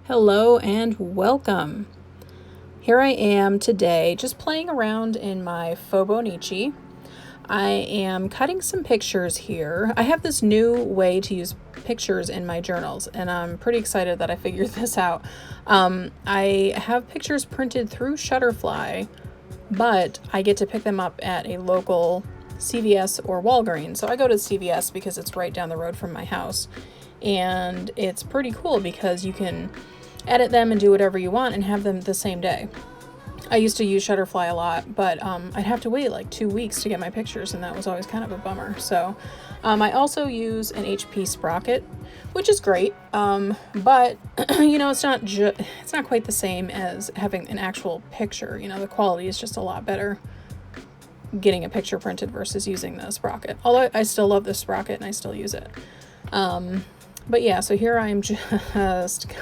Hello and welcome. Here I am today just playing around in my Fauxbonichi. I am cutting some pictures here. I have this new way to use pictures in my journals and I'm pretty excited that I figured this out. I have pictures printed through Shutterfly, but I get to pick them up at a local CVS or Walgreens. So I go to CVS because it's right down the road from my house. And it's pretty cool because you can edit them and do whatever you want and have them the same day. I used to use Shutterfly a lot, but I'd have to wait like 2 weeks to get my pictures, and that was always kind of a bummer. So I also use an HP Sprocket, which is great, but it's not quite the same as having an actual picture. The quality is just a lot better getting a picture printed versus using the Sprocket. Although I still love the Sprocket and I still use it. But yeah, so here I'm just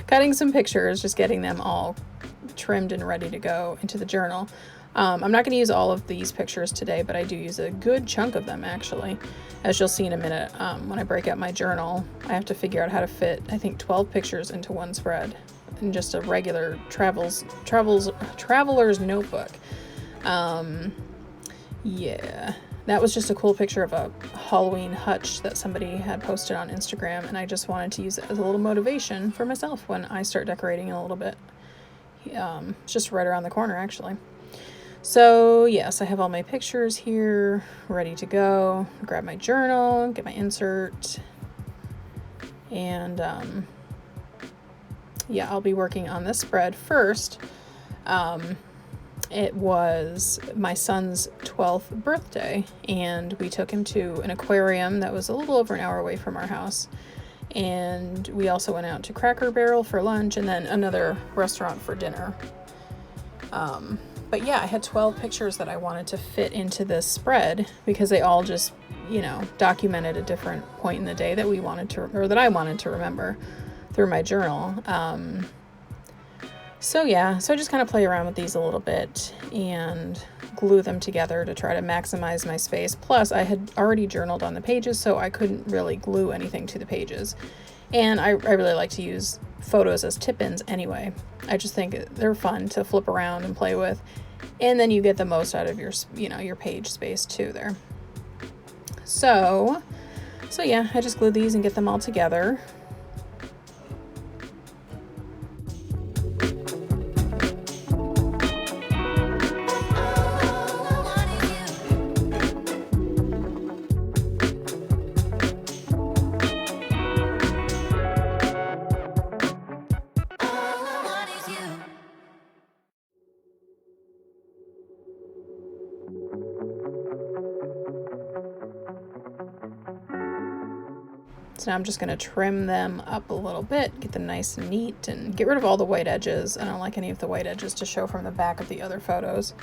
cutting some pictures, just getting them all trimmed and ready to go into the journal. I'm not going to use all of these pictures today, but I do use a good chunk of them actually. As you'll see in a minute, when I break out my journal, I have to figure out how to fit, I think, 12 pictures into one spread in just a regular traveler's notebook. Yeah. That was just a cool picture of a Halloween hutch that somebody had posted on Instagram, and I just wanted to use it as a little motivation for myself when I start decorating in a little bit. It's just right around the corner, actually. So, yes, I have all my pictures here ready to go. Grab my journal, get my insert, and I'll be working on this spread first. It was my son's 12th birthday, and we took him to an aquarium that was a little over an hour away from our house. And we also went out to Cracker Barrel for lunch and then another restaurant for dinner. But yeah, I had 12 pictures that I wanted to fit into this spread because they all just, documented a different point in the day that I wanted to remember through my journal. So I just kind of play around with these a little bit and glue them together to try to maximize my space. Plus, I had already journaled on the pages, so I couldn't really glue anything to the pages. And I really like to use photos as tip-ins anyway. I just think they're fun to flip around and play with. And then you get the most out of your page space too there. So I just glue these and get them all together. So now I'm just going to trim them up a little bit, get them nice and neat, and get rid of all the white edges. I don't like any of the white edges to show from the back of the other photos.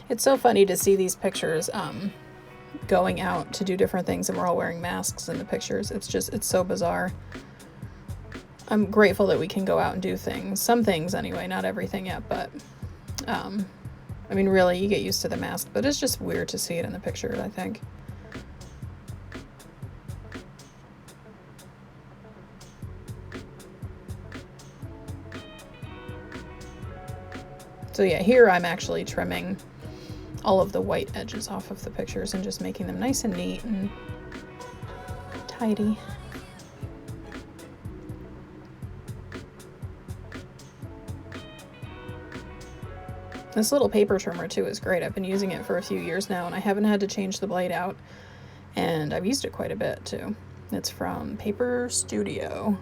It's so funny to see these pictures going out to do different things, and we're all wearing masks in the pictures. It's so bizarre. I'm grateful that we can go out and do things. Some things anyway, not everything yet, but really you get used to the mask, but it's just weird to see it in the pictures, I think. So yeah, here I'm actually trimming all of the white edges off of the pictures and just making them nice and neat and tidy. This little paper trimmer too is great. I've been using it for a few years now and I haven't had to change the blade out, and I've used it quite a bit too. It's from Paper Studio.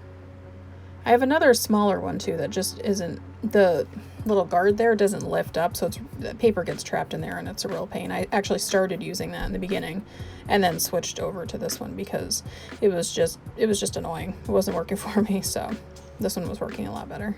I have another smaller one too that just isn't, the little guard there doesn't lift up, so the paper gets trapped in there and it's a real pain. I actually started using that in the beginning and then switched over to this one because it was just annoying. It wasn't working for me, so this one was working a lot better.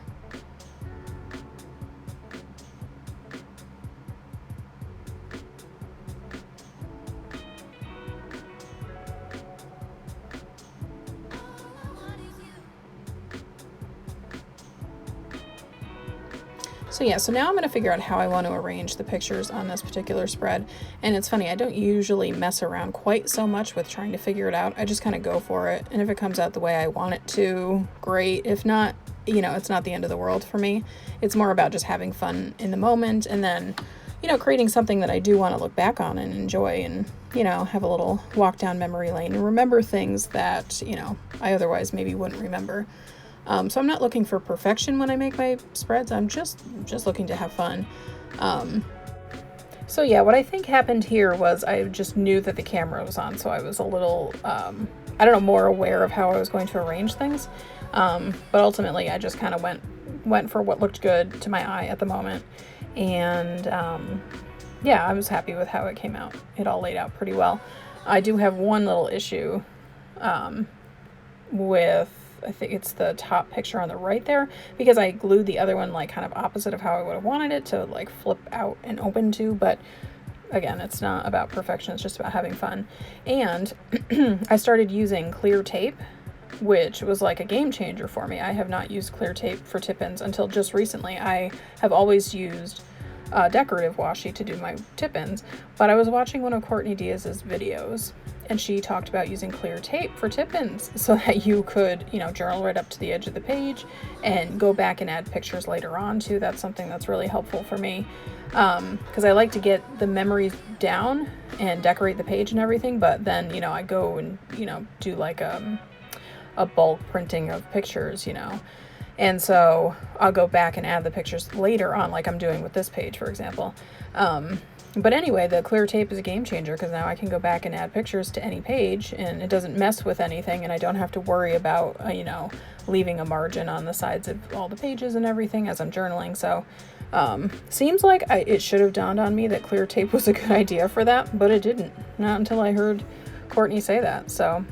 So yeah, so now I'm going to figure out how I want to arrange the pictures on this particular spread. And it's funny, I don't usually mess around quite so much with trying to figure it out. I just kind of go for it. And if it comes out the way I want it to, great. If not, you know, it's not the end of the world for me. It's more about just having fun in the moment and then, you know, creating something that I do want to look back on and enjoy and, you know, have a little walk down memory lane and remember things that, you know, I otherwise maybe wouldn't remember. So I'm not looking for perfection when I make my spreads. I'm just looking to have fun. So yeah, what I think happened here was I just knew that the camera was on, so I was a little, I don't know, more aware of how I was going to arrange things. But ultimately, I just kind of went for what looked good to my eye at the moment. And yeah, I was happy with how it came out. It all laid out pretty well. I do have one little issue with, I think it's the top picture on the right there, because I glued the other one like kind of opposite of how I would have wanted it to like flip out and open to, but again, it's not about perfection, it's just about having fun. And I started using clear tape, which was like a game changer for me. I have not used clear tape for tip-ins until just recently. I have always used decorative washi to do my tip-ins, but I was watching one of Courtney Diaz's videos and she talked about using clear tape for tip-ins so that you could, you know, journal right up to the edge of the page and go back and add pictures later on too. That's something that's really helpful for me because I like to get the memories down and decorate the page and everything, but then, you know, I go and, you know, do like a bulk printing of pictures, you know. And so I'll go back and add the pictures later on, like I'm doing with this page, for example. But anyway, the clear tape is a game changer because now I can go back and add pictures to any page and it doesn't mess with anything and I don't have to worry about, you know, leaving a margin on the sides of all the pages and everything as I'm journaling. So seems like it should have dawned on me that clear tape was a good idea for that, but it didn't. Not until I heard Courtney say that. So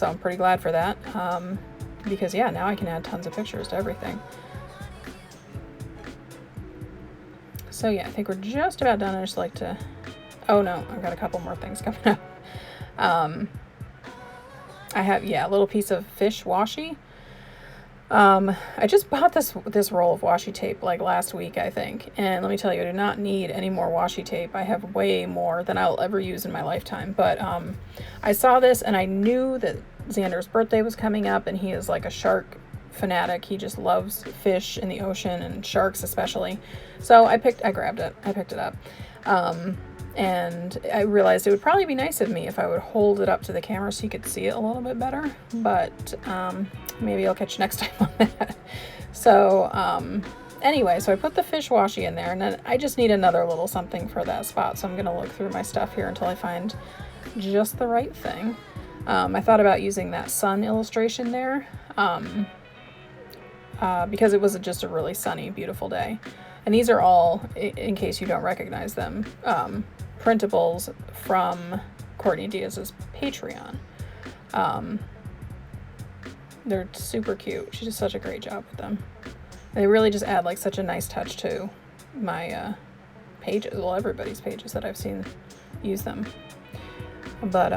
I'm pretty glad for that. Because yeah, now I can add tons of pictures to everything. So yeah, I think we're just about done. I just like to, oh no, I've got a couple more things coming up. I have, yeah, a little piece of fish washi. I just bought this roll of washi tape like last week, I think. And let me tell you, I do not need any more washi tape. I have way more than I'll ever use in my lifetime. But I saw this and I knew that Xander's birthday was coming up and he is like a shark fanatic. He just loves fish in the ocean and sharks especially. So I grabbed it. I picked it up. And I realized it would probably be nice of me if I would hold it up to the camera so you could see it a little bit better. But maybe I'll catch you next time on that. So anyway, so I put the fish washi in there and then I just need another little something for that spot. So I'm going to look through my stuff here until I find just the right thing. I thought about using that sun illustration there because it was just a really sunny, beautiful day. And these are all, in case you don't recognize them, printables from Courtney Diaz's Patreon. They're super cute. She does such a great job with them. And they really just add like such a nice touch to my pages, well, everybody's pages that I've seen use them. But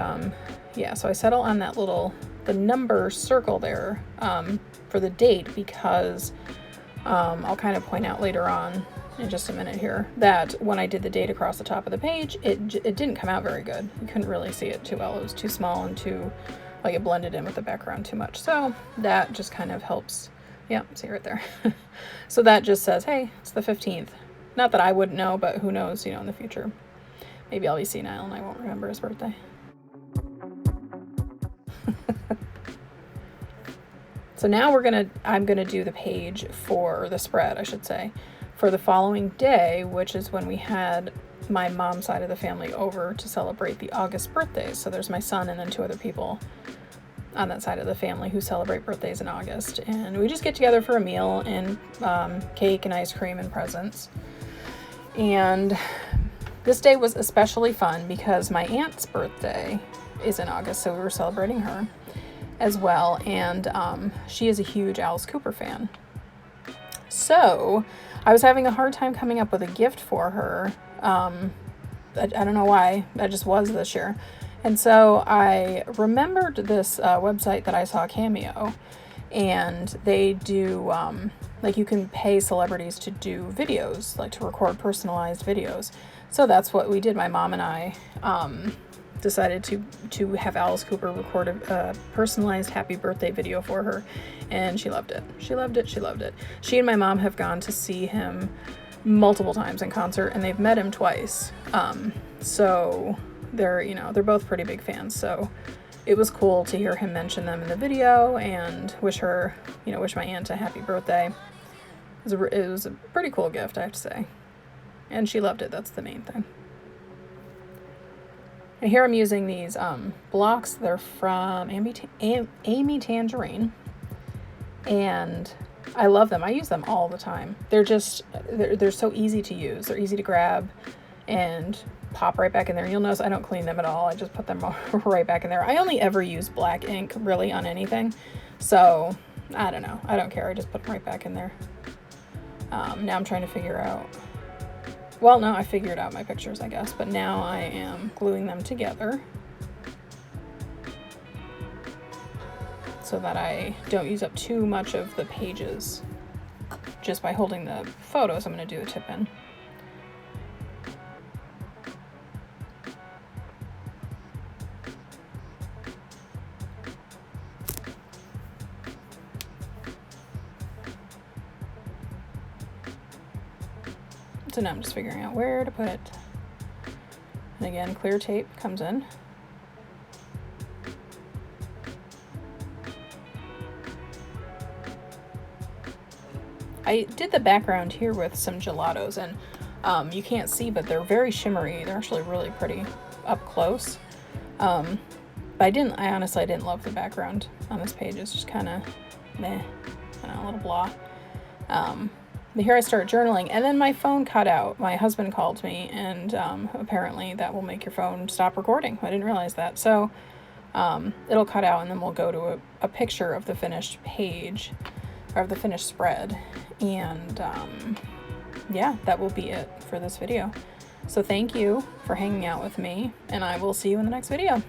yeah, so I settle on that the number circle there for the date because I'll kind of point out later on in just a minute here that when I did the date across the top of the page, it didn't come out very good. You couldn't really see it too well. It was too small and too, like it blended in with the background too much. So that just kind of helps. Yeah, see right there. So that just says, hey, it's the 15th. Not that I wouldn't know, but who knows, you know, in the future. Maybe I'll be senile and I won't remember his birthday. So now I'm gonna do the page for the spread, I should say, for the following day, which is when we had my mom's side of the family over to celebrate the August birthdays. So there's my son and then 2 other people on that side of the family who celebrate birthdays in August. And we just get together for a meal and cake and ice cream and presents. And this day was especially fun because my aunt's birthday is in August, so we were celebrating her as well, and she is a huge Alice Cooper fan. So I was having a hard time coming up with a gift for her. I don't know why, I just was this year. And so I remembered this website that I saw, Cameo, and they do like you can pay celebrities to do videos, like to record personalized videos. So that's what we did. My mom and I decided to have Alice Cooper record a personalized happy birthday video for her, and she loved it. She loved it. She loved it. She and my mom have gone to see him multiple times in concert, and they've met him twice. So they're both pretty big fans. So it was cool to hear him mention them in the video and wish my aunt a happy birthday. It was a pretty cool gift, I have to say. And she loved it. That's the main thing. And here I'm using these blocks. They're from Amy Tangerine. And I love them. I use them all the time. They're so easy to use. They're easy to grab and pop right back in there. You'll notice I don't clean them at all. I just put them right back in there. I only ever use black ink really on anything. So I don't know. I don't care. I just put them right back in there. Now I'm trying to figure out, well, no, I figured out my pictures, I guess, but now I am gluing them together so that I don't use up too much of the pages just by holding the photos. I'm going to do a tip in. So now I'm just figuring out where to put it. And again, clear tape comes in. I did the background here with some gelatos, and you can't see, but they're very shimmery. They're actually really pretty up close. But I honestly didn't love the background on this page. It's just kind of meh, a little blah. But here I start journaling, and then my phone cut out. My husband called me, and apparently that will make your phone stop recording. I didn't realize that. So it'll cut out, and then we'll go to a picture of the finished page, or of the finished spread. And yeah, that will be it for this video. So thank you for hanging out with me, and I will see you in the next video.